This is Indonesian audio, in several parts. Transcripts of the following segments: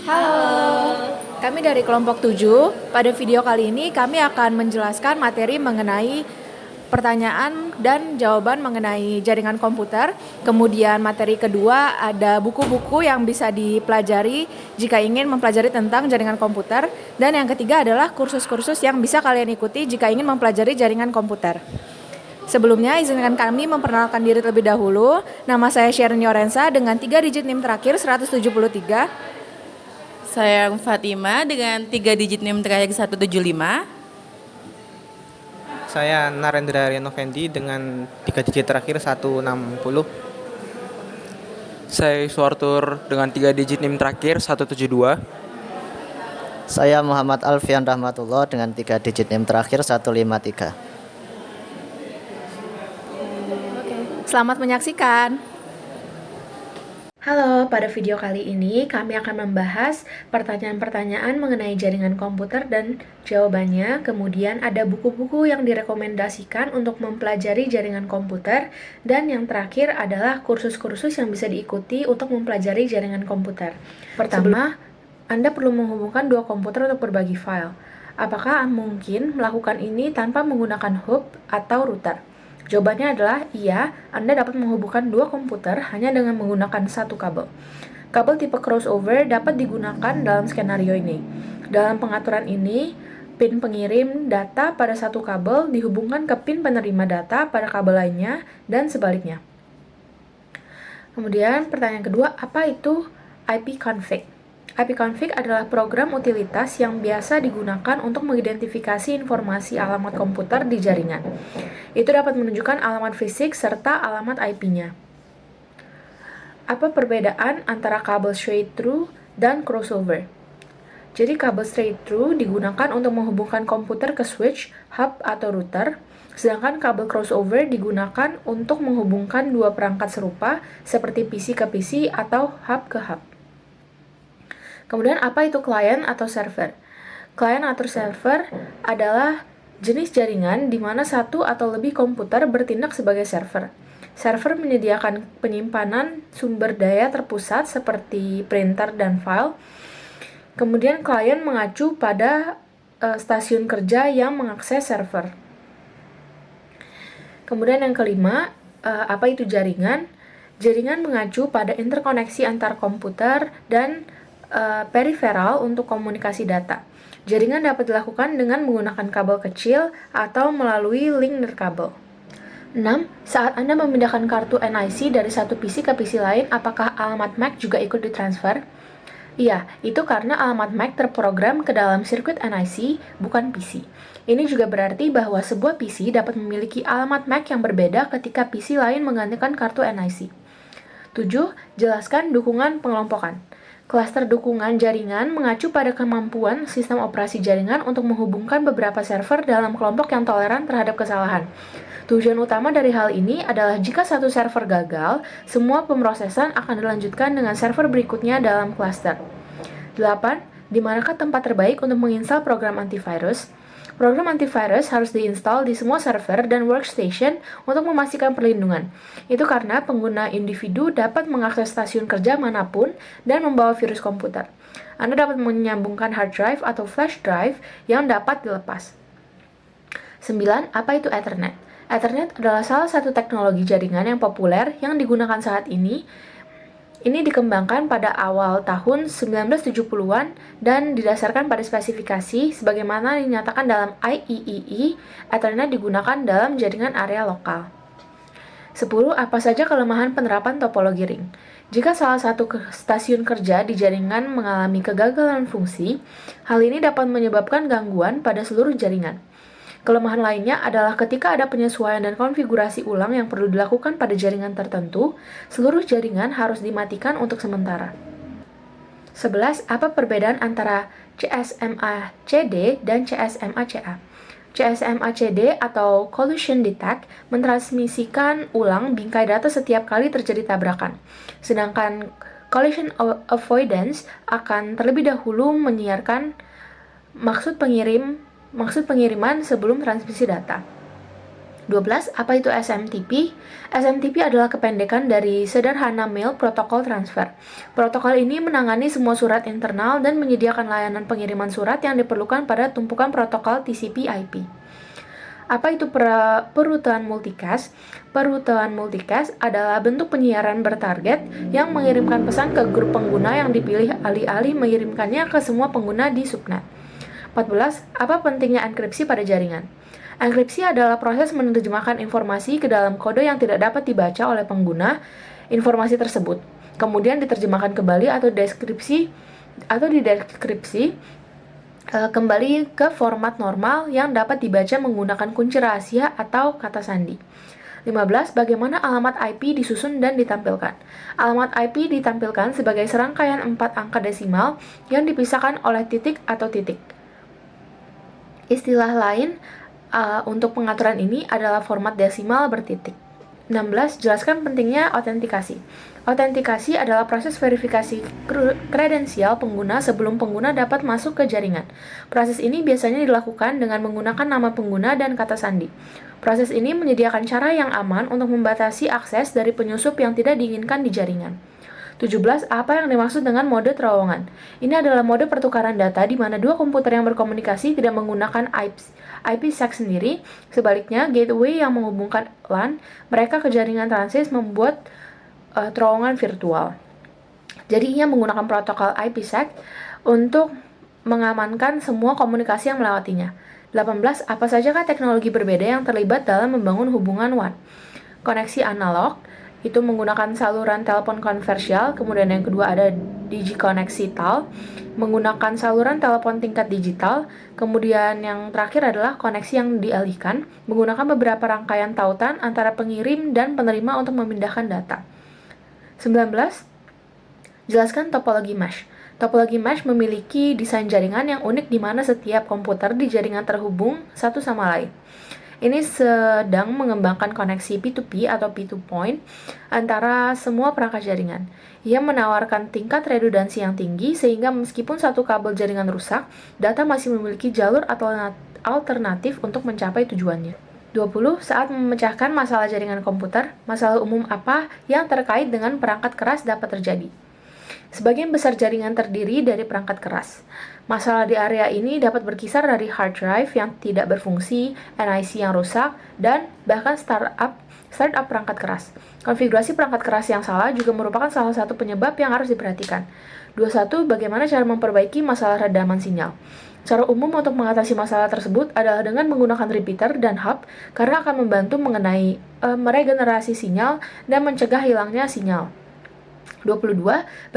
Halo, kami dari kelompok 7. Pada video kali ini kami akan menjelaskan materi mengenai pertanyaan dan jawaban mengenai jaringan komputer. Kemudian materi kedua ada buku-buku yang bisa dipelajari jika ingin mempelajari tentang jaringan komputer. Dan yang ketiga adalah kursus-kursus yang bisa kalian ikuti jika ingin mempelajari jaringan komputer. Sebelumnya, izinkan kami memperkenalkan diri terlebih dahulu. Nama saya Sharon Yorensa dengan 3 digit NIM terakhir 173. Saya Fatima dengan 3 digit NIM terakhir 175. Saya Narendra Rianovendi dengan 3 digit terakhir 160. Saya Suartur dengan 3 digit NIM terakhir 172. Saya Muhammad Alfian Rahmatullah dengan 3 digit NIM terakhir 153. Selamat menyaksikan. Halo, pada video kali ini kami akan membahas pertanyaan-pertanyaan mengenai jaringan komputer dan jawabannya. Kemudian ada buku-buku yang direkomendasikan untuk mempelajari jaringan komputer. Dan yang terakhir adalah kursus-kursus yang bisa diikuti untuk mempelajari jaringan komputer. Pertama, Anda perlu menghubungkan dua komputer untuk berbagi file. Apakah mungkin melakukan ini tanpa menggunakan hub atau router? Jawabannya adalah iya, Anda dapat menghubungkan dua komputer hanya dengan menggunakan satu kabel. Kabel tipe crossover dapat digunakan dalam skenario ini. Dalam pengaturan ini, pin pengirim data pada satu kabel dihubungkan ke pin penerima data pada kabel lainnya dan sebaliknya. Kemudian pertanyaan kedua, apa itu ipconfig? ipconfig adalah program utilitas yang biasa digunakan untuk mengidentifikasi informasi alamat komputer di jaringan. Itu dapat menunjukkan alamat fisik serta alamat IP-nya. Apa perbedaan antara kabel straight through dan crossover? Jadi kabel straight through digunakan untuk menghubungkan komputer ke switch, hub, atau router, sedangkan kabel crossover digunakan untuk menghubungkan dua perangkat serupa seperti PC ke PC atau hub ke hub. Kemudian apa itu client atau server? Client atau server adalah jenis jaringan di mana satu atau lebih komputer bertindak sebagai server. Server menyediakan penyimpanan sumber daya terpusat seperti printer dan file. Kemudian klien mengacu pada stasiun kerja yang mengakses server. Kemudian yang kelima, apa itu jaringan? Jaringan mengacu pada interkoneksi antar komputer dan periferal untuk komunikasi data. Jaringan dapat dilakukan dengan menggunakan kabel kecil atau melalui link nirkabel. 6. Saat Anda memindahkan kartu NIC dari satu PC ke PC lain, apakah alamat MAC juga ikut ditransfer? Iya, itu karena alamat MAC terprogram ke dalam sirkuit NIC, bukan PC. Ini juga berarti bahwa sebuah PC dapat memiliki alamat MAC yang berbeda ketika PC lain menggantikan kartu NIC. 7. Jelaskan dukungan pengelompokan. Klaster dukungan jaringan mengacu pada kemampuan sistem operasi jaringan untuk menghubungkan beberapa server dalam kelompok yang toleran terhadap kesalahan. Tujuan utama dari hal ini adalah jika satu server gagal, semua pemrosesan akan dilanjutkan dengan server berikutnya dalam klaster. 8. Di manakah tempat terbaik untuk menginstal program antivirus? Program antivirus harus diinstal di semua server dan workstation untuk memastikan perlindungan. Itu karena pengguna individu dapat mengakses stasiun kerja manapun dan membawa virus komputer. Anda dapat menyambungkan hard drive atau flash drive yang dapat dilepas. 9. Apa itu Ethernet? Ethernet adalah salah satu teknologi jaringan yang populer yang digunakan saat ini. Ini dikembangkan pada awal tahun 1970-an dan didasarkan pada spesifikasi sebagaimana dinyatakan dalam IEEE. Ethernet digunakan dalam jaringan area lokal. 10. Apa saja kelemahan penerapan topologi ring? Jika salah satu stasiun kerja di jaringan mengalami kegagalan fungsi, hal ini dapat menyebabkan gangguan pada seluruh jaringan. Kelemahan lainnya adalah ketika ada penyesuaian dan konfigurasi ulang yang perlu dilakukan pada jaringan tertentu, seluruh jaringan harus dimatikan untuk sementara. 11. Apa perbedaan antara CSMA-CD dan CSMA-CA? CSMA-CD atau Collision Detect mentransmisikan ulang bingkai data setiap kali terjadi tabrakan, sedangkan Collision Avoidance akan terlebih dahulu menyiarkan maksud pengiriman sebelum transmisi data. 12. Apa itu SMTP? SMTP adalah kependekan dari Sederhana Mail Protocol Transfer. Protokol ini menangani semua surat internal dan menyediakan layanan pengiriman surat yang diperlukan pada tumpukan protokol TCP/IP. Apa itu perutean multicast? Perutean multicast adalah bentuk penyiaran bertarget yang mengirimkan pesan ke grup pengguna yang dipilih alih-alih mengirimkannya ke semua pengguna di subnet. 14. Apa pentingnya enkripsi pada jaringan? Enkripsi adalah proses menerjemahkan informasi ke dalam kode yang tidak dapat dibaca oleh pengguna informasi tersebut, kemudian diterjemahkan kembali atau dideskripsi kembali ke format normal yang dapat dibaca menggunakan kunci rahasia atau kata sandi. 15. Bagaimana alamat IP disusun dan ditampilkan? Alamat IP ditampilkan sebagai serangkaian 4 angka desimal yang dipisahkan oleh titik atau titik. Istilah lain untuk pengaturan ini adalah format desimal bertitik. 16. Jelaskan pentingnya autentikasi. Autentikasi adalah proses verifikasi kredensial pengguna sebelum pengguna dapat masuk ke jaringan. Proses ini biasanya dilakukan dengan menggunakan nama pengguna dan kata sandi. Proses ini menyediakan cara yang aman untuk membatasi akses dari penyusup yang tidak diinginkan di jaringan. 17. Apa yang dimaksud dengan mode terowongan? Ini adalah mode pertukaran data di mana dua komputer yang berkomunikasi tidak menggunakan IPsec sendiri. Sebaliknya, gateway yang menghubungkan LAN mereka ke jaringan transit membuat terowongan virtual. Jadi ia menggunakan protokol IPsec untuk mengamankan semua komunikasi yang melewatinya. 18. Apa sajakah teknologi berbeda yang terlibat dalam membangun hubungan WAN? Koneksi analog itu menggunakan saluran telepon konvensional, kemudian yang kedua ada digikoneksi TAL, menggunakan saluran telepon tingkat digital, kemudian yang terakhir adalah koneksi yang dialihkan, menggunakan beberapa rangkaian tautan antara pengirim dan penerima untuk memindahkan data. 19. Jelaskan topologi mesh. Topologi mesh memiliki desain jaringan yang unik di mana setiap komputer di jaringan terhubung satu sama lain. Ini sedang mengembangkan koneksi P2P atau P2Point antara semua perangkat jaringan. Ia menawarkan tingkat redundansi yang tinggi sehingga meskipun satu kabel jaringan rusak, data masih memiliki jalur alternatif untuk mencapai tujuannya. 20. Saat memecahkan masalah jaringan komputer, masalah umum apa yang terkait dengan perangkat keras dapat terjadi? Sebagian besar jaringan terdiri dari perangkat keras. Masalah di area ini dapat berkisar dari hard drive yang tidak berfungsi, NIC yang rusak, dan bahkan startup perangkat keras. Konfigurasi perangkat keras yang salah juga merupakan salah satu penyebab yang harus diperhatikan. 21. Bagaimana cara memperbaiki masalah redaman sinyal? Cara umum untuk mengatasi masalah tersebut adalah dengan menggunakan repeater dan hub karena akan membantu meregenerasi sinyal dan mencegah hilangnya sinyal. 22.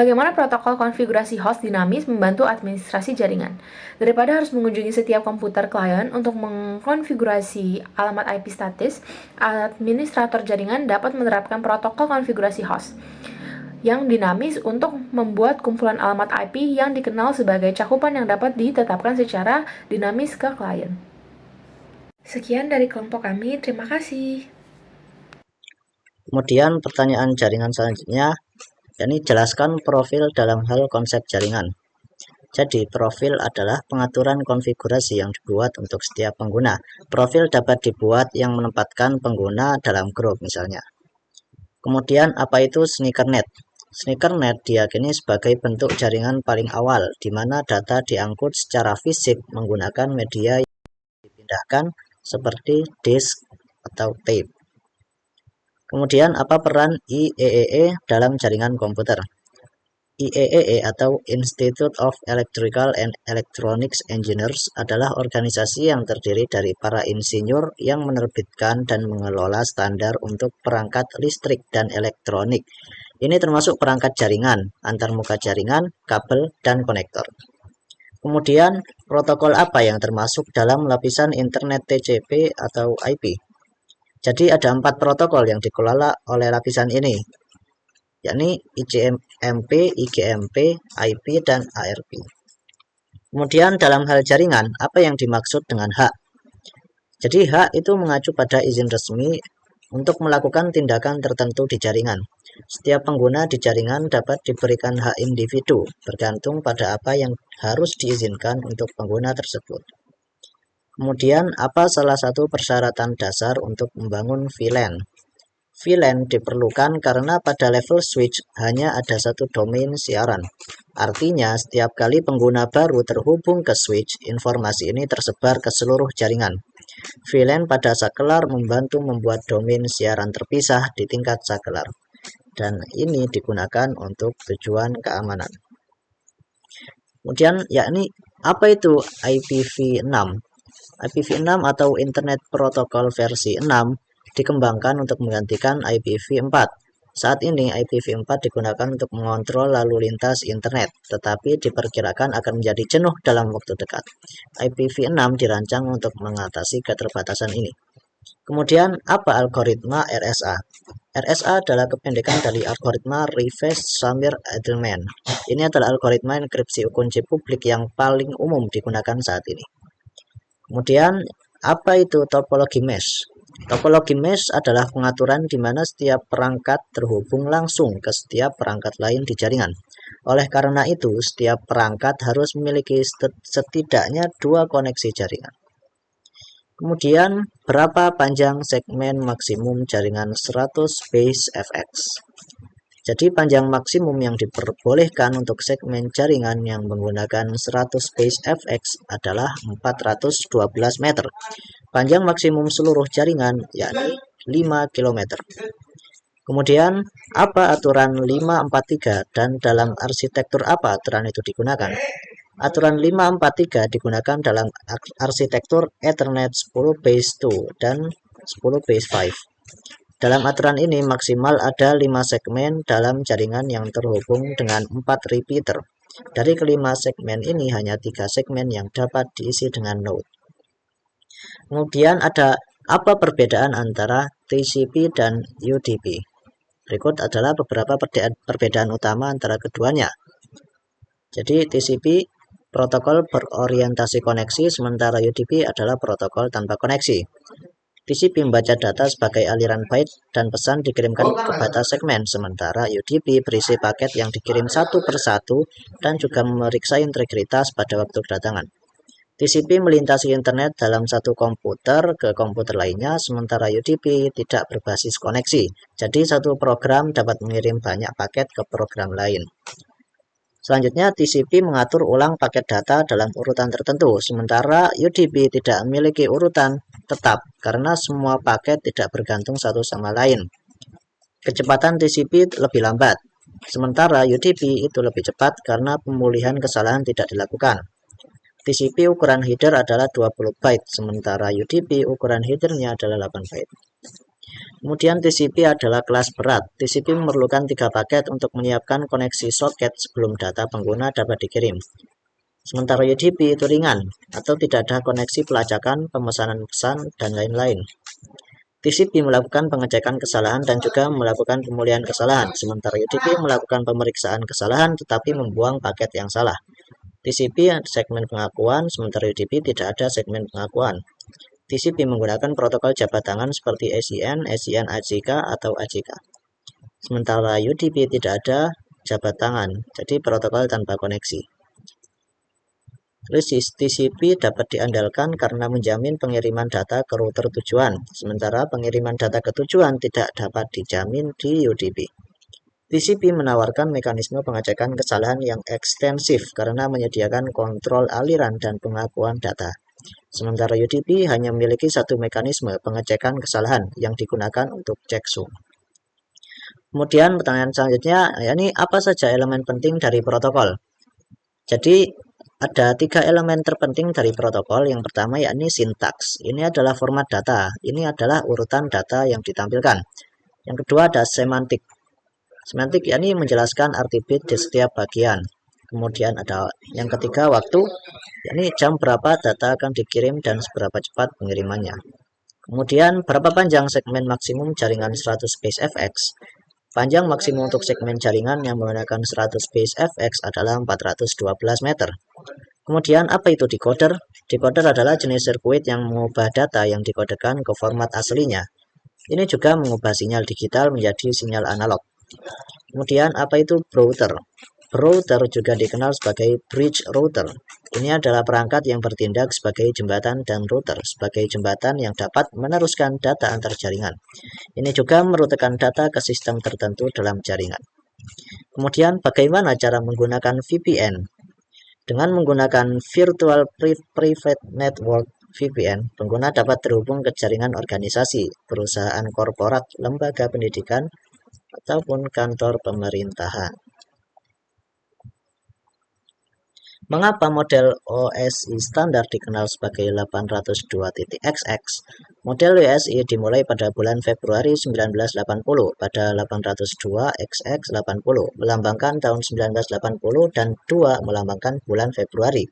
Bagaimana protokol konfigurasi host dinamis membantu administrasi jaringan? Daripada harus mengunjungi setiap komputer klien untuk mengkonfigurasi alamat IP statis, administrator jaringan dapat menerapkan protokol konfigurasi host yang dinamis untuk membuat kumpulan alamat IP yang dikenal sebagai cakupan yang dapat ditetapkan secara dinamis ke klien. Sekian dari kelompok kami, terima kasih. Kemudian pertanyaan jaringan selanjutnya, yakni jelaskan profil dalam hal konsep jaringan. Jadi, profil adalah pengaturan konfigurasi yang dibuat untuk setiap pengguna. Profil dapat dibuat yang menempatkan pengguna dalam grup misalnya. Kemudian, apa itu sneakernet? Sneakernet diyakini sebagai bentuk jaringan paling awal, di mana data diangkut secara fisik menggunakan media yang dipindahkan seperti disk atau tape. Kemudian, apa peran IEEE dalam jaringan komputer? IEEE atau Institute of Electrical and Electronics Engineers adalah organisasi yang terdiri dari para insinyur yang menerbitkan dan mengelola standar untuk perangkat listrik dan elektronik. Ini termasuk perangkat jaringan, antarmuka jaringan, kabel, dan konektor. Kemudian, protokol apa yang termasuk dalam lapisan internet TCP atau IP? Jadi ada 4 protokol yang dikelola oleh lapisan ini, yakni ICMP, IGMP, IP, dan ARP. Kemudian dalam hal jaringan, apa yang dimaksud dengan hak? Jadi hak itu mengacu pada izin resmi untuk melakukan tindakan tertentu di jaringan. Setiap pengguna di jaringan dapat diberikan hak individu, bergantung pada apa yang harus diizinkan untuk pengguna tersebut. Kemudian, apa salah satu persyaratan dasar untuk membangun VLAN? VLAN diperlukan karena pada level switch hanya ada satu domain siaran. Artinya, setiap kali pengguna baru terhubung ke switch, informasi ini tersebar ke seluruh jaringan. VLAN pada sakelar membantu membuat domain siaran terpisah di tingkat sakelar. Dan ini digunakan untuk tujuan keamanan. Kemudian, yakni apa itu IPv6? IPv6 atau Internet Protocol versi 6 dikembangkan untuk menggantikan IPv4. Saat ini IPv4 digunakan untuk mengontrol lalu lintas internet, tetapi diperkirakan akan menjadi jenuh dalam waktu dekat. IPv6 dirancang untuk mengatasi keterbatasan ini. Kemudian, apa algoritma RSA? RSA adalah kependekan dari algoritma Reverse Samir Edelman. Ini adalah algoritma enkripsi kunci publik yang paling umum digunakan saat ini. Kemudian, apa itu topologi mesh? Topologi mesh adalah pengaturan di mana setiap perangkat terhubung langsung ke setiap perangkat lain di jaringan. Oleh karena itu, setiap perangkat harus memiliki setidaknya 2 koneksi jaringan. Kemudian, berapa panjang segmen maksimum jaringan 100 base FX? Jadi, panjang maksimum yang diperbolehkan untuk segmen jaringan yang menggunakan 100 base FX adalah 412 meter. Panjang maksimum seluruh jaringan yakni 5 km. Kemudian, apa aturan 543 dan dalam arsitektur apa aturan itu digunakan? Aturan 543 digunakan dalam arsitektur Ethernet 10 base 2 dan 10 base 5. Dalam aturan ini maksimal ada 5 segmen dalam jaringan yang terhubung dengan 4 repeater. Dari kelima segmen ini hanya 3 segmen yang dapat diisi dengan node. Kemudian ada apa perbedaan antara TCP dan UDP? Berikut adalah beberapa perbedaan utama antara keduanya. Jadi TCP protokol berorientasi koneksi, sementara UDP adalah protokol tanpa koneksi. TCP membaca data sebagai aliran byte dan pesan dikirimkan ke batas segmen, sementara UDP berisi paket yang dikirim satu persatu dan juga memeriksa integritas pada waktu kedatangan. TCP melintasi internet dalam satu komputer ke komputer lainnya, sementara UDP tidak berbasis koneksi. Jadi satu program dapat mengirim banyak paket ke program lain. Selanjutnya, TCP mengatur ulang paket data dalam urutan tertentu, sementara UDP tidak memiliki urutan tetap karena semua paket tidak bergantung satu sama lain. Kecepatan TCP lebih lambat, sementara UDP itu lebih cepat karena pemulihan kesalahan tidak dilakukan. TCP ukuran header adalah 20 byte, sementara UDP ukuran headernya adalah 8 byte. Kemudian TCP adalah kelas berat. TCP memerlukan 3 paket untuk menyiapkan koneksi soket sebelum data pengguna dapat dikirim. Sementara UDP itu ringan, atau tidak ada koneksi pelacakan, pemesanan pesan, dan lain-lain. TCP melakukan pengecekan kesalahan dan juga melakukan pemulihan kesalahan, sementara UDP melakukan pemeriksaan kesalahan tetapi membuang paket yang salah. TCP segmen pengakuan, sementara UDP tidak ada segmen pengakuan. TCP menggunakan protokol jabat tangan seperti SYN, SYN ACK, atau ACK. Sementara UDP tidak ada jabat tangan, jadi protokol tanpa koneksi. Terus TCP dapat diandalkan karena menjamin pengiriman data ke router tujuan, sementara pengiriman data ke tujuan tidak dapat dijamin di UDP. TCP menawarkan mekanisme pengecekan kesalahan yang ekstensif karena menyediakan kontrol aliran dan pengakuan data. Sementara UDP hanya memiliki satu mekanisme pengecekan kesalahan yang digunakan untuk checksum. Kemudian pertanyaan selanjutnya, yakni apa saja elemen penting dari protokol? Jadi ada 3 elemen terpenting dari protokol. Yang pertama yakni sintaks. Ini adalah format data. Ini adalah urutan data yang ditampilkan. Yang kedua ada semantik. Semantik yakni menjelaskan arti bit di setiap bagian. Kemudian ada yang ketiga waktu, yakni jam berapa data akan dikirim dan seberapa cepat pengirimannya. Kemudian berapa panjang segmen maksimum jaringan 100 base FX? Panjang maksimum untuk segmen jaringan yang menggunakan 100 base FX adalah 412 meter. Kemudian apa itu decoder? Decoder adalah jenis sirkuit yang mengubah data yang dikodekan ke format aslinya. Ini juga mengubah sinyal digital menjadi sinyal analog. Kemudian apa itu browser? Router juga dikenal sebagai bridge router. Ini adalah perangkat yang bertindak sebagai jembatan dan router sebagai jembatan yang dapat meneruskan data antar jaringan. Ini juga merutekan data ke sistem tertentu dalam jaringan. Kemudian bagaimana cara menggunakan VPN? Dengan menggunakan Virtual Private Network (VPN), pengguna dapat terhubung ke jaringan organisasi, perusahaan korporat, lembaga pendidikan, ataupun kantor pemerintahan. Mengapa model OSI standar dikenal sebagai 802.xx? Model WSI dimulai pada bulan Februari 1980 pada 802.xx80 melambangkan tahun 1980 dan 2 melambangkan bulan Februari.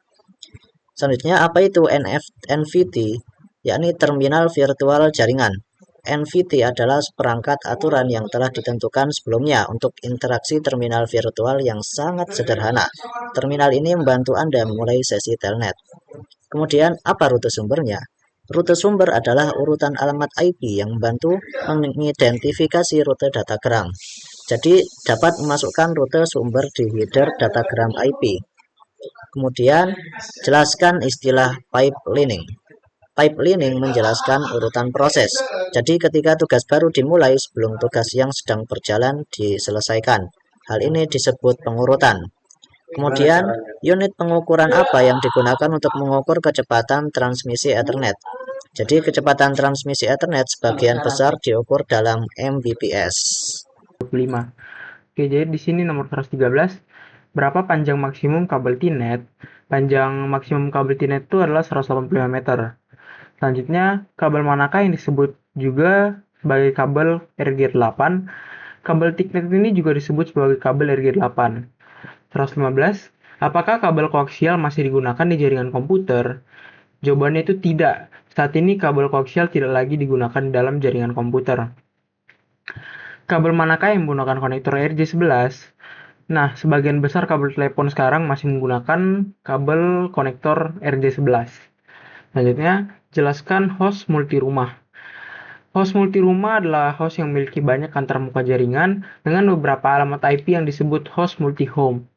Selanjutnya, apa itu NVT? Yakni terminal virtual jaringan. NVT adalah perangkat aturan yang telah ditentukan sebelumnya untuk interaksi terminal virtual yang sangat sederhana. Terminal ini membantu Anda memulai sesi telnet. Kemudian, apa rute sumbernya? Rute sumber adalah urutan alamat IP yang membantu mengidentifikasi rute datagram. Jadi, dapat memasukkan rute sumber di header datagram IP. Kemudian, jelaskan istilah pipelining. Pipelining menjelaskan urutan proses. Jadi ketika tugas baru dimulai sebelum tugas yang sedang berjalan diselesaikan. Hal ini disebut pengurutan. Kemudian, unit pengukuran apa yang digunakan untuk mengukur kecepatan transmisi Ethernet? Jadi kecepatan transmisi Ethernet sebagian besar diukur dalam Mbps. 25. Oke, jadi di sini nomor 113. Berapa panjang maksimum kabel T-net? Panjang maksimum kabel T-net itu adalah 185 meter. Selanjutnya, kabel manakah yang disebut juga sebagai kabel RG8? Kabel T-net ini juga disebut sebagai kabel RG8. 115. Apakah kabel koaksial masih digunakan di jaringan komputer? Jawabannya itu tidak. Saat ini kabel koaksial tidak lagi digunakan dalam jaringan komputer. Kabel manakah yang menggunakan konektor RJ11? Nah, sebagian besar kabel telepon sekarang masih menggunakan kabel konektor RJ11. Selanjutnya, jelaskan host multirumah. Host multirumah adalah host yang memiliki banyak antarmuka jaringan dengan beberapa alamat IP yang disebut host multi-home.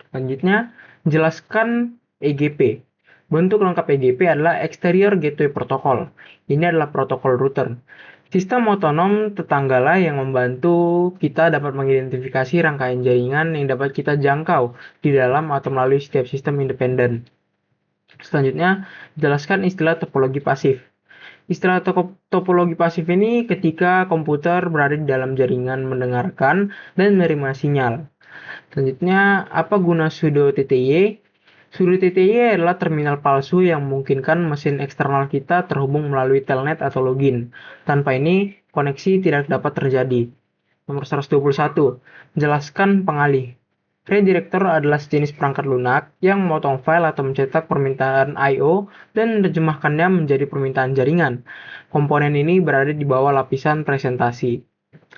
Selanjutnya, jelaskan EGP. Bentuk lengkap EGP adalah Exterior Gateway Protocol. Ini adalah protokol router. Sistem otonom tetanggalah yang membantu kita dapat mengidentifikasi rangkaian jaringan yang dapat kita jangkau di dalam atau melalui setiap sistem independen. Selanjutnya, jelaskan istilah topologi pasif. Istilah topologi pasif ini ketika komputer berada di dalam jaringan mendengarkan dan menerima sinyal. Selanjutnya, apa guna pseudo TTY? Pseudo TTY adalah terminal palsu yang memungkinkan mesin eksternal kita terhubung melalui telnet atau login. Tanpa ini, koneksi tidak dapat terjadi. Nomor 121. Jelaskan pengalih. Redirector adalah sejenis perangkat lunak yang memotong file atau mencetak permintaan I/O dan menerjemahkannya menjadi permintaan jaringan. Komponen ini berada di bawah lapisan presentasi.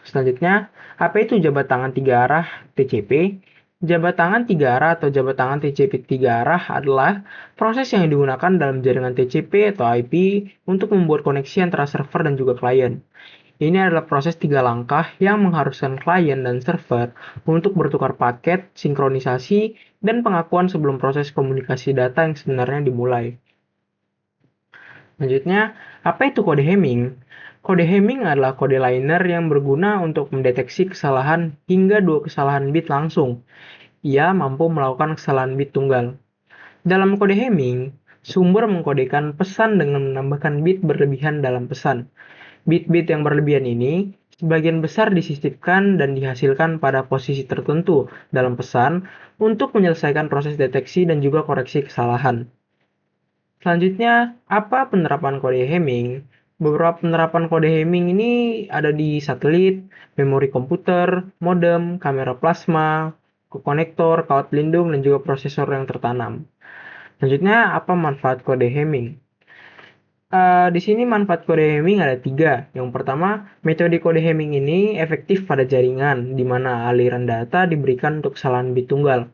Selanjutnya, apa itu jabat tangan 3 arah TCP? Jabat tangan 3 arah atau jabat tangan TCP 3 arah adalah proses yang digunakan dalam jaringan TCP atau IP untuk membuat koneksi antara server dan juga klien. Ini adalah proses 3 langkah yang mengharuskan klien dan server untuk bertukar paket, sinkronisasi, dan pengakuan sebelum proses komunikasi data yang sebenarnya dimulai. Selanjutnya, apa itu kode Hamming? Kode Hamming adalah kode liner yang berguna untuk mendeteksi kesalahan hingga 2 kesalahan bit langsung. Ia mampu melakukan kesalahan bit tunggal. Dalam kode Hamming, sumber mengkodekan pesan dengan menambahkan bit berlebihan dalam pesan. Bit-bit yang berlebihan ini sebagian besar disisipkan dan dihasilkan pada posisi tertentu dalam pesan untuk menyelesaikan proses deteksi dan juga koreksi kesalahan. Selanjutnya, apa penerapan kode Hamming? Beberapa penerapan kode Hamming ini ada di satelit, memori komputer, modem, kamera plasma, konektor, kawat pelindung, dan juga prosesor yang tertanam. Selanjutnya, apa manfaat kode Hamming? Di sini manfaat kode Hamming ada 3. Yang pertama, metode kode Hamming ini efektif pada jaringan, di mana aliran data diberikan untuk kesalahan bit tunggal.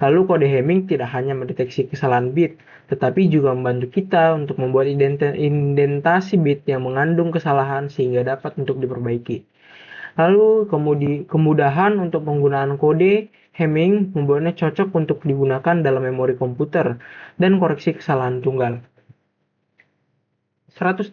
Lalu kode Hamming tidak hanya mendeteksi kesalahan bit, tetapi juga membantu kita untuk membuat indentasi bit yang mengandung kesalahan sehingga dapat untuk diperbaiki. Lalu kemudahan untuk penggunaan kode Hamming membuatnya cocok untuk digunakan dalam memori komputer dan koreksi kesalahan tunggal. 126.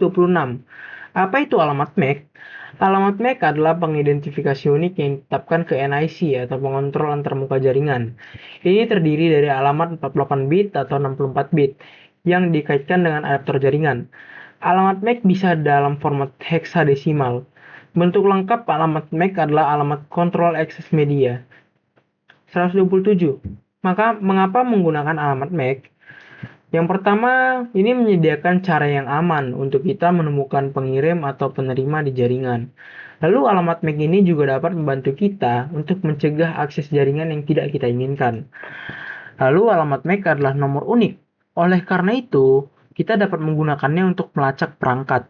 Apa itu alamat MAC? Alamat MAC adalah pengidentifikasi unik yang ditetapkan ke NIC atau pengontrol antarmuka jaringan. Ini terdiri dari alamat 48 bit atau 64 bit yang dikaitkan dengan adaptor jaringan. Alamat MAC bisa dalam format heksadesimal. Bentuk lengkap alamat MAC adalah alamat Control Access Media. 127. Mengapa menggunakan alamat MAC? Yang pertama, ini menyediakan cara yang aman untuk kita menemukan pengirim atau penerima di jaringan. Lalu alamat MAC ini juga dapat membantu kita untuk mencegah akses jaringan yang tidak kita inginkan. Lalu alamat MAC adalah nomor unik. Oleh karena itu, kita dapat menggunakannya untuk melacak perangkat.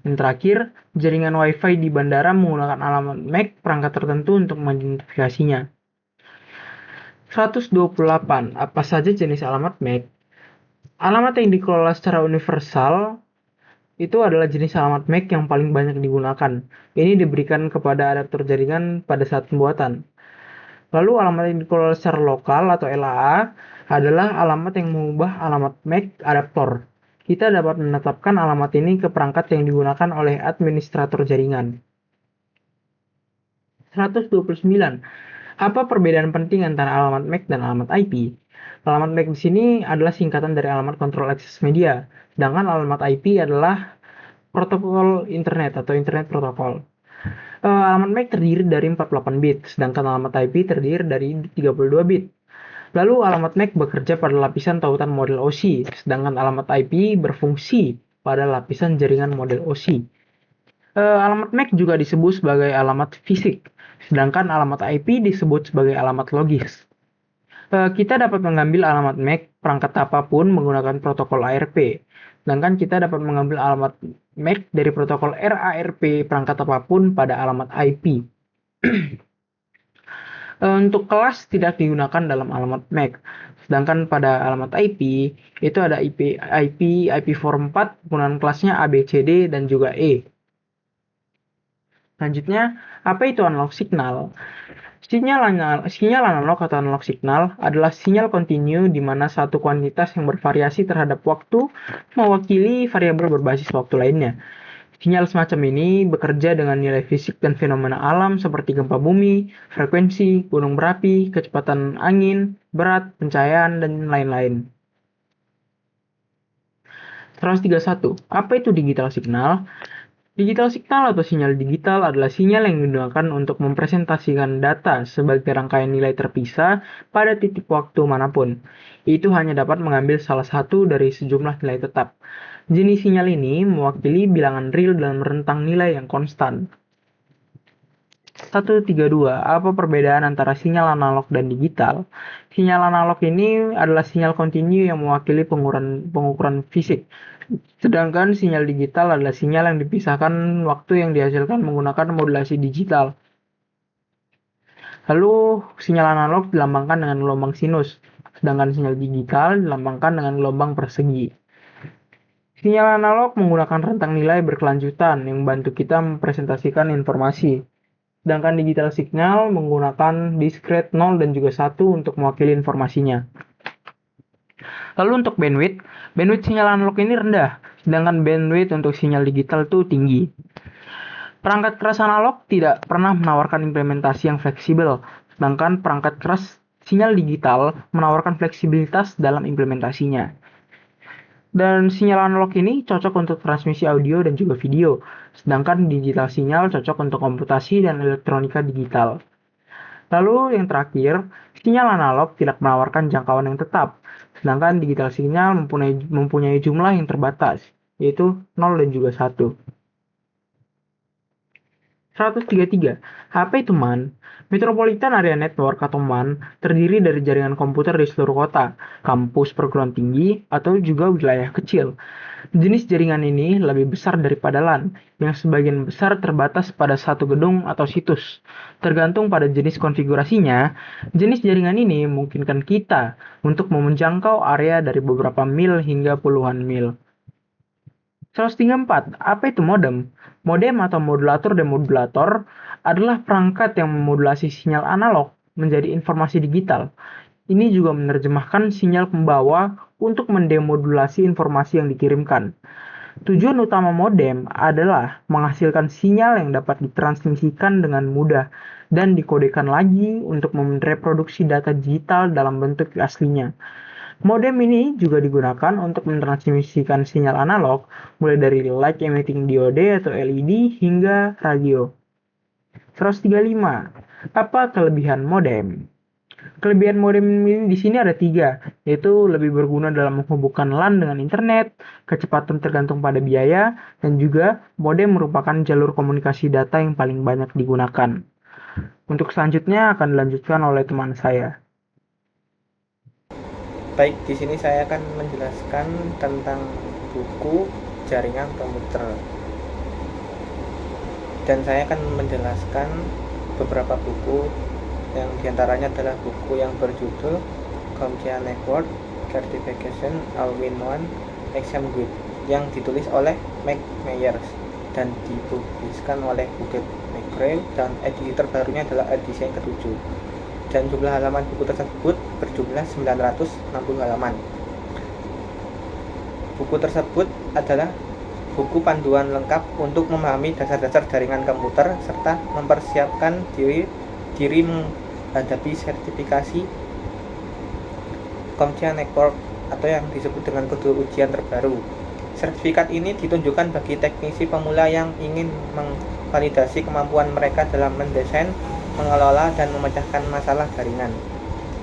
Yang terakhir, jaringan Wi-Fi di bandara menggunakan alamat MAC perangkat tertentu untuk mengidentifikasinya. 128. Apa saja jenis alamat MAC? Alamat yang dikelola secara universal itu adalah jenis alamat MAC yang paling banyak digunakan. Ini diberikan kepada adaptor jaringan pada saat pembuatan. Lalu alamat yang dikelola secara lokal atau LAA adalah alamat yang mengubah alamat MAC adaptor. Kita dapat menetapkan alamat ini ke perangkat yang digunakan oleh administrator jaringan. 129. Apa perbedaan penting antara alamat MAC dan alamat IP? Alamat MAC di sini adalah singkatan dari alamat Control Access Media, sedangkan alamat IP adalah protokol internet atau internet protokol. Alamat MAC terdiri dari 48 bit, sedangkan alamat IP terdiri dari 32 bit. Lalu alamat MAC bekerja pada lapisan tautan model OSI, sedangkan alamat IP berfungsi pada lapisan jaringan model OSI. Alamat MAC juga disebut sebagai alamat fisik, sedangkan alamat IP disebut sebagai alamat logis. Kita dapat mengambil alamat MAC perangkat apapun menggunakan protokol ARP, sedangkan kita dapat mengambil alamat MAC dari protokol RARP perangkat apapun pada alamat IP. Untuk kelas tidak digunakan dalam alamat MAC, sedangkan pada alamat IP itu ada IP44 penggunaan kelasnya ABCD dan juga E. Selanjutnya, apa itu analog signal? Sinyal analog atau analog signal adalah sinyal kontinu di mana satu kuantitas yang bervariasi terhadap waktu mewakili variabel berbasis waktu lainnya. Sinyal semacam ini bekerja dengan nilai fisik dan fenomena alam seperti gempa bumi, frekuensi, gunung berapi, kecepatan angin, berat, pencahayaan, dan lain-lain. 131. Apa itu digital signal? Digital signal atau sinyal digital adalah sinyal yang digunakan untuk mempresentasikan data sebagai rangkaian nilai terpisah pada titik waktu manapun. Itu hanya dapat mengambil salah satu dari sejumlah nilai tetap. Jenis sinyal ini mewakili bilangan real dalam rentang nilai yang konstan. 132. Apa perbedaan antara sinyal analog dan digital? Sinyal analog ini adalah sinyal kontinu yang mewakili pengukuran fisik. Sedangkan sinyal digital adalah sinyal yang dipisahkan waktu yang dihasilkan menggunakan modulasi digital. Lalu sinyal analog dilambangkan dengan gelombang sinus, sedangkan sinyal digital dilambangkan dengan gelombang persegi. Sinyal analog menggunakan rentang nilai berkelanjutan yang membantu kita mempresentasikan informasi. Sedangkan digital signal menggunakan discrete 0 dan juga 1 untuk mewakili informasinya. Lalu untuk bandwidth sinyal analog ini rendah, sedangkan bandwidth untuk sinyal digital itu tinggi. Perangkat keras analog tidak pernah menawarkan implementasi yang fleksibel, sedangkan perangkat keras sinyal digital menawarkan fleksibilitas dalam implementasinya. Dan sinyal analog ini cocok untuk transmisi audio dan juga video, sedangkan digital sinyal cocok untuk komputasi dan elektronika digital. Lalu yang terakhir, sinyal analog tidak menawarkan jangkauan yang tetap, sedangkan digital sinyal mempunyai jumlah yang terbatas, yaitu 0 dan juga 1. 133. Apa itu MAN? Metropolitan Area Network atau MAN terdiri dari jaringan komputer di seluruh kota, kampus perguruan tinggi, atau juga wilayah kecil. Jenis jaringan ini lebih besar daripada LAN, yang sebagian besar terbatas pada satu gedung atau situs. Tergantung pada jenis konfigurasinya, jenis jaringan ini memungkinkan kita untuk menjangkau area dari beberapa mil hingga puluhan mil. 134. Apa itu modem? Modem atau modulator demodulator adalah perangkat yang memodulasi sinyal analog menjadi informasi digital. Ini juga menerjemahkan sinyal pembawa untuk mendemodulasi informasi yang dikirimkan. Tujuan utama modem adalah menghasilkan sinyal yang dapat ditransmisikan dengan mudah dan dikodekan lagi untuk mereproduksi data digital dalam bentuk aslinya. Modem ini juga digunakan untuk mentransmisikan sinyal analog, mulai dari light emitting diode atau LED hingga radio. 135. Apa kelebihan modem? Kelebihan modem ini di sini ada 3, yaitu lebih berguna dalam menghubungkan LAN dengan internet, kecepatan tergantung pada biaya, dan juga modem merupakan jalur komunikasi data yang paling banyak digunakan. Untuk selanjutnya akan dilanjutkan oleh teman saya. Baik, di sini saya akan menjelaskan tentang buku jaringan komputer. Dan saya akan menjelaskan beberapa buku yang diantaranya adalah buku yang berjudul CompTIA Network Certification All-in-One Exam Guide yang ditulis oleh Mike Myers dan dipubliskan oleh Google McGraw, dan edisi terbarunya adalah edisi yang ke-7. Dan jumlah halaman buku tersebut berjumlah 960 halaman. Buku tersebut adalah buku panduan lengkap untuk memahami dasar-dasar jaringan komputer serta mempersiapkan diri menghadapi sertifikasi CompTIA Network atau yang disebut dengan kode ujian terbaru. Sertifikat ini ditunjukkan bagi teknisi pemula yang ingin memvalidasi kemampuan mereka dalam mendesain, mengelola, dan memecahkan masalah jaringan.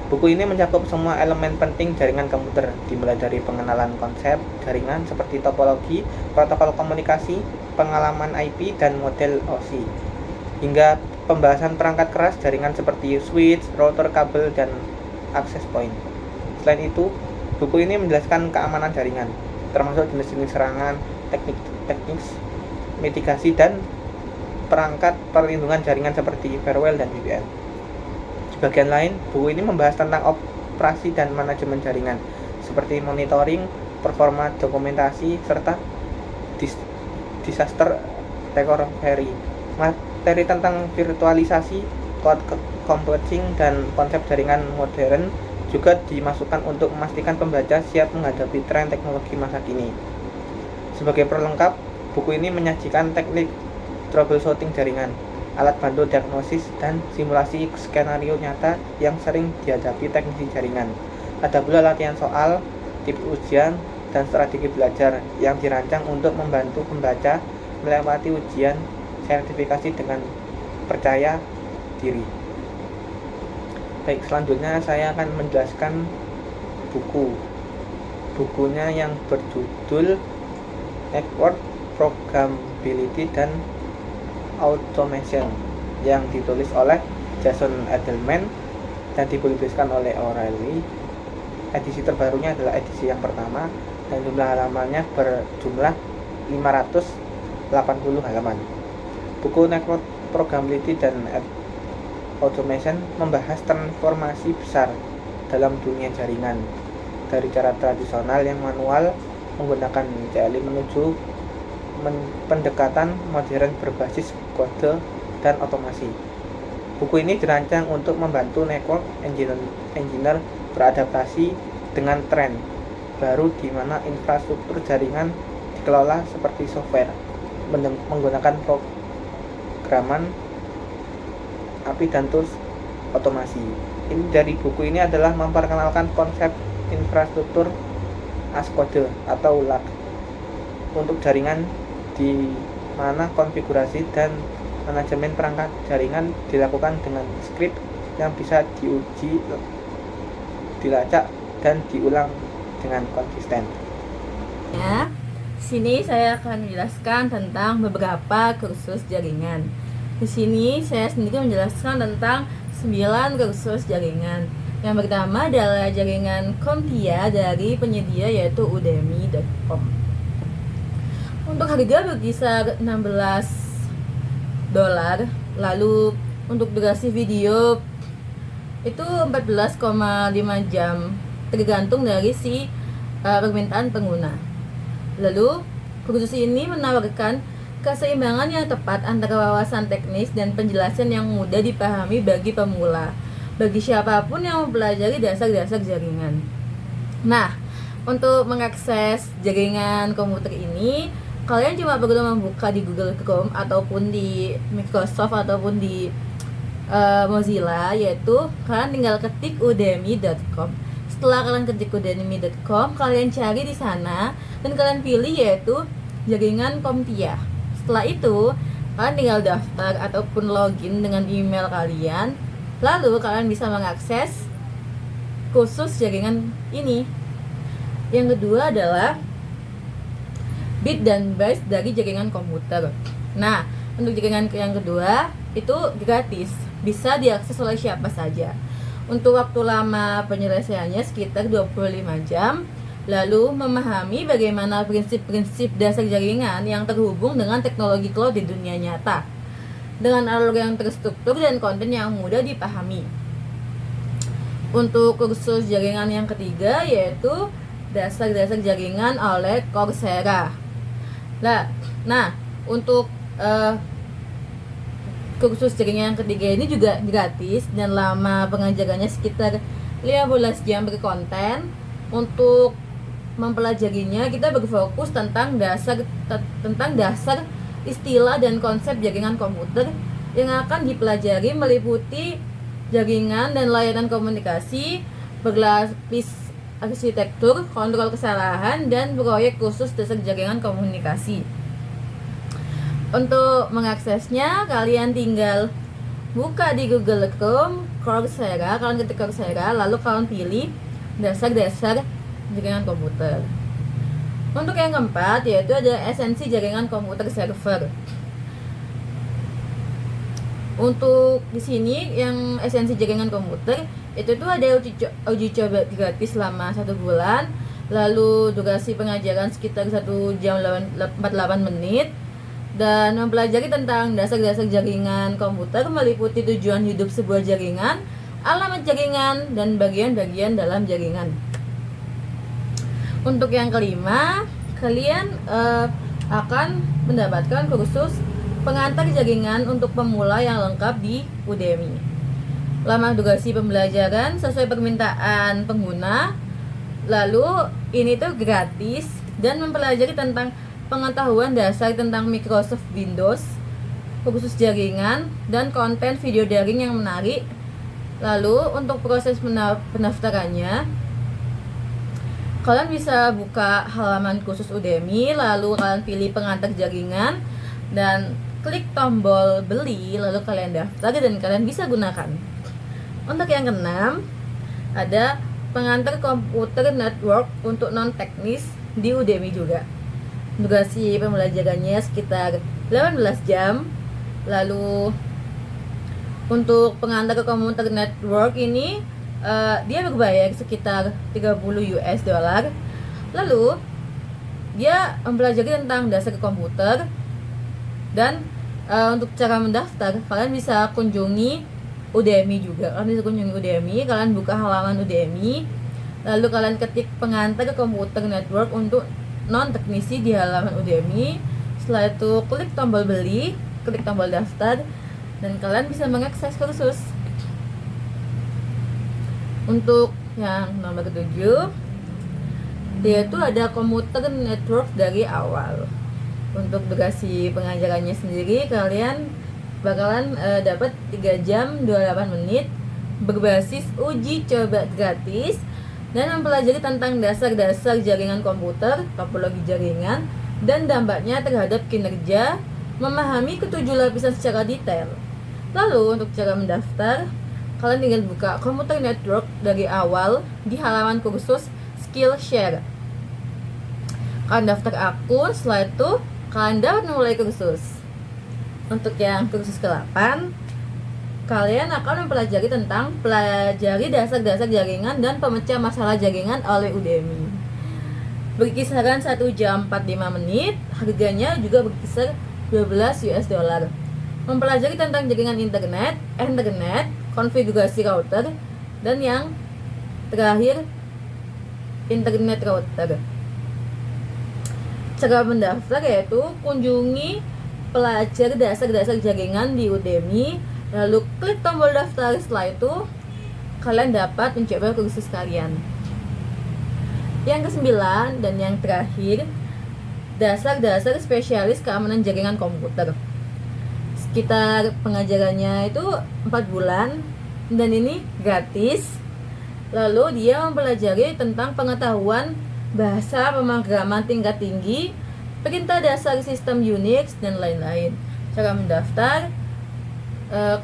Buku ini mencakup semua elemen penting jaringan komputer, dimulai dari pengenalan konsep jaringan seperti topologi, protokol komunikasi, pengalaman IP, dan model OSI, hingga pembahasan perangkat keras jaringan seperti switch, router, kabel, dan access point. Selain itu, buku ini menjelaskan keamanan jaringan, termasuk jenis-jenis serangan, teknik mitigasi, dan perangkat perlindungan jaringan seperti firewall dan VPN. Di bagian lain, buku ini membahas tentang operasi dan manajemen jaringan, seperti monitoring, performa dokumentasi, serta disaster recovery. Materi tentang virtualisasi, cloud computing, dan konsep jaringan modern juga dimasukkan untuk memastikan pembaca siap menghadapi tren teknologi masa kini. Sebagai perlengkap, buku ini menyajikan teknik troubleshooting jaringan, alat bantu diagnosis, dan simulasi skenario nyata yang sering dihadapi teknisi jaringan. Ada pula latihan soal, tips ujian, dan strategi belajar yang dirancang untuk membantu pembaca melewati ujian sertifikasi dengan percaya diri. Baik, selanjutnya saya akan menjelaskan bukunya yang berjudul Network Programmability dan Automation yang ditulis oleh Jason Edelman dan dipublikasikan oleh O'Reilly. Edisi terbarunya adalah edisi yang pertama dan jumlah halamannya berjumlah 580 halaman. Buku Network Programmability dan Automation membahas transformasi besar dalam dunia jaringan dari cara tradisional yang manual menggunakan CLI menuju pendekatan modern berbasis kode dan otomasi. Buku ini dirancang untuk membantu network engineer beradaptasi dengan tren baru di mana infrastruktur jaringan dikelola seperti software menggunakan programan API dan tools otomasi. Ini dari buku ini adalah memperkenalkan konsep infrastruktur as code atau LAC untuk jaringan, di mana konfigurasi dan manajemen perangkat jaringan dilakukan dengan script yang bisa diuji, dilacak, dan diulang dengan konsisten. Ya, sini saya akan menjelaskan tentang beberapa kursus jaringan. Di sini saya sendiri menjelaskan tentang 9 kursus jaringan. Yang pertama adalah jaringan CompTIA dari penyedia yaitu udemy.com. Untuk harga berkisar $16. Lalu untuk durasi video itu 14,5 jam tergantung dari permintaan pengguna. Lalu Kursus ini menawarkan keseimbangan yang tepat antara wawasan teknis dan penjelasan yang mudah dipahami bagi pemula, bagi siapapun yang mempelajari dasar-dasar jaringan. Nah, untuk mengakses jaringan komputer ini, kalian cuma perlu membuka di Google Chrome ataupun di Microsoft ataupun di Mozilla, yaitu kalian tinggal ketik udemy.com. Setelah kalian ketik udemy.com, kalian cari di sana dan kalian pilih yaitu jaringan CompTIA. Setelah itu, kalian tinggal daftar ataupun login dengan email kalian. Lalu kalian bisa mengakses kursus jaringan ini. Yang kedua adalah bit dan bytes dari jaringan komputer. Nah, untuk jaringan yang kedua itu gratis, bisa diakses oleh siapa saja. Untuk waktu lama penyelesaiannya sekitar 25 jam. Lalu memahami bagaimana prinsip-prinsip dasar jaringan yang terhubung dengan teknologi cloud di dunia nyata dengan alur yang terstruktur dan konten yang mudah dipahami. Untuk kursus jaringan yang ketiga yaitu dasar-dasar jaringan oleh Coursera. Nah, untuk kursus jaringan yang ketiga ini juga gratis dan lama pengajarannya sekitar 15 jam berkonten. Untuk mempelajarinya kita berfokus tentang dasar istilah dan konsep jaringan komputer yang akan dipelajari meliputi jaringan dan layanan komunikasi, berlapis arsitektur, kontrol kesalahan, dan proyek khusus dasar jaringan komunikasi. Untuk mengaksesnya, kalian tinggal buka di Google Chrome Coursera, kalian ketik Coursera, lalu kalian pilih dasar-dasar jaringan komputer. Untuk yang keempat yaitu ada esensi jaringan komputer server. Untuk di sini yang esensi jaringan komputer itu tuh ada uji coba gratis selama 1 bulan, lalu durasi pengajaran sekitar 1 jam 48 menit, dan mempelajari tentang dasar-dasar jaringan komputer meliputi tujuan hidup sebuah jaringan, alamat jaringan, dan bagian-bagian dalam jaringan. Untuk yang kelima, kalian akan mendapatkan kursus pengantar jaringan untuk pemula yang lengkap di Udemy. Lama durasi pembelajaran sesuai permintaan pengguna. Lalu ini tuh gratis dan mempelajari tentang pengetahuan dasar tentang Microsoft Windows, kursus jaringan, dan konten video daring yang menarik. Lalu untuk proses pendaftarannya, kalian bisa buka halaman kursus Udemy, lalu kalian pilih pengantar jaringan dan klik tombol beli, lalu kalian daftar dan kalian bisa gunakan. Untuk yang keenam, ada pengantar komputer network untuk non-teknis di Udemy juga. Durasi pembelajarannya sekitar 18 jam. Lalu untuk pengantar komputer network ini dia berbayar sekitar 30 US dollar. Lalu dia mempelajari tentang dasar komputer. Dan untuk cara mendaftar, kalian bisa kunjungi Udemy juga. Kalian bisa kunjungi Udemy, kalian buka halaman Udemy, lalu kalian ketik pengantar komputer network untuk non-teknisi di halaman Udemy. Setelah itu klik tombol beli, klik tombol daftar, dan kalian bisa mengakses kursus. Untuk yang nomor 7, yaitu ada komputer network dari awal. Untuk durasi pengajarannya sendiri, kalian bakalan dapat 3 jam 28 menit berbasis uji coba gratis dan mempelajari tentang dasar-dasar jaringan komputer, topologi jaringan, dan dampaknya terhadap kinerja, memahami ketujuh lapisan secara detail. Lalu untuk cara mendaftar, kalian tinggal buka komputer network dari awal di halaman kursus Skillshare. Kalian daftar akun, setelah itu kalian dapat memulai kursus. Untuk yang kursus ke-8, kalian akan mempelajari tentang pelajari dasar-dasar jaringan dan pemecah masalah jaringan oleh Udemy. Berkisaran 1 jam 45 menit, harganya juga berkisar 12 US dollar. Mempelajari tentang jaringan internet, konfigurasi router, dan yang terakhir internet router. Cara mendaftar yaitu kunjungi pelajar dasar-dasar jaringan di Udemy, lalu klik tombol daftar. Setelah itu kalian dapat mencoba kursus kalian. Yang kesembilan dan yang terakhir, dasar-dasar spesialis keamanan jaringan komputer. Sekitar pengajarannya itu 4 bulan dan ini gratis. Lalu dia mempelajari tentang pengetahuan bahasa pemrograman tingkat tinggi, perintah dasar sistem Unix, dan lain-lain. Cara mendaftar,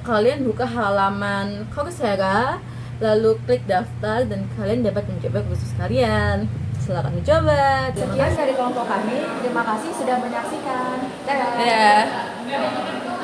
kalian buka halaman Coursera, lalu klik daftar dan kalian dapat mencoba kursus kalian. Silakan mencoba. Sekian dari kelompok kami. Terima kasih sudah menyaksikan. Dadah. Dadah.